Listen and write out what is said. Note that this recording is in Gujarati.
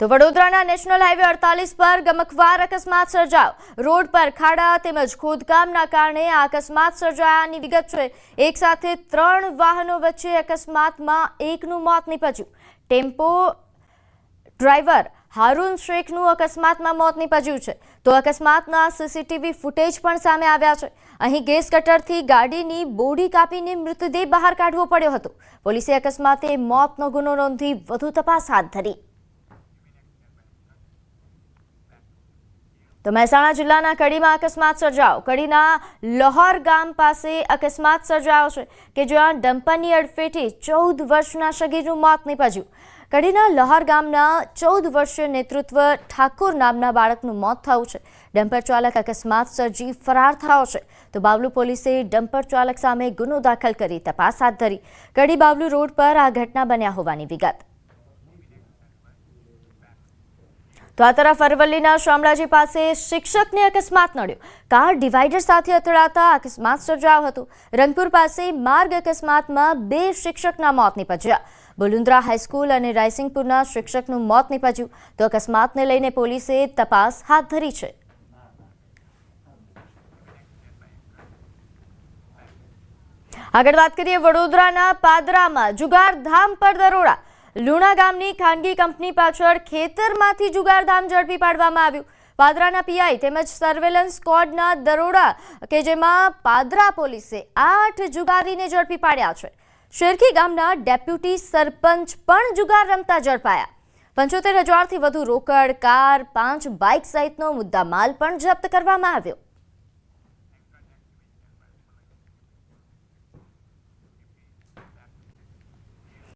તો વડોદરાના નેશનલ હાઈવે 48 પર ગમખ્વાર અકસ્માત સર્જાયો। રોડ પર ખાડા તેમજ ખોદકામના કારણે આ અકસ્માત સર્જાયાની વિગત છે। એક સાથે 3 વાહનો વચ્ચે અકસ્માતમાં એકનું મોત નીપજ્યું। ટેમ્પો ડ્રાઈવર હારૂન શેખનું અકસ્માતમાં મોત નીપજ્યું છે। તો અકસ્માતના સીસીટીવી ફૂટેજ પણ સામે આવ્યા છે। અહીં ગેસ કટરથી ગાડીની બોડી કાપીને મૃતદેહ બહાર કાઢવો પડ્યો હતો। પોલીસે અકસ્માતે મોતનો ગુનો નોંધી વધુ તપાસ હાથ ધરી। તો મહેસાણા જિલ્લાના કડીમાં અકસ્માત સર્જાયો। કડીના લોહર ગામ પાસે અકસ્માત સર્જાયો છે કે જ્યાં ડમ્પરની અડફેટે 14 વર્ષના સગીરનું મોત નીપજ્યું। કડીના લોહર ગામના 14 વર્ષીય નેતૃત્વ ઠાકોર નામના બાળકનું મોત થયું છે। ડમ્પર ચાલક અકસ્માત સર્જી ફરાર થયો છે। તો બાવલુ પોલીસે ડમ્પર ચાલક સામે ગુનો દાખલ કરી તપાસ હાથ ધરી। કડી બાવલુ રોડ પર આ ઘટના બન્યા હોવાની વિગત। તો આ તરફ અરવલ્લીના શામળાજી પાસે શિક્ષકને અકસ્માત નડ્યો। કાર ડિવાઈડર સાથે અથડાતા અકસ્માત સર્જાયો હતો। રંગપુર પાસે માર્ગ અકસ્માતમાં 2 શિક્ષકના મોત નીપજ્યા। બલુંદ્રા હાઈસ્કૂલ અને રાયસિંગપુરના શિક્ષકનું મોત નીપજ્યું। તો અકસ્માતને લઈને પોલીસે તપાસ હાથ ધરી છે। આગળ વાત કરીએ વડોદરાના પાદરામાં જુગારધામ પર દરોડા। લુણા ગામની ખાનગી કંપની પાછળ ખેતરમાંથી જુગારધામ ઝડપી પાડવામાં આવ્યું। પાદરાના પીઆઈ તેમજ સર્વેલન્સ સ્ક્વોડના દરોડા કે જેમાં પાદરા પોલીસે 8 જુગારીને ઝડપી પાડ્યા છે। શેરખી ગામના ડેપ્યુટી સરપંચ પણ જુગાર રમતા ઝડપાયા। 75,000થી વધુ રોકડ, કાર, 5 બાઇક સહિતનો મુદ્દામાલ પણ જપ્ત કરવામાં આવ્યો।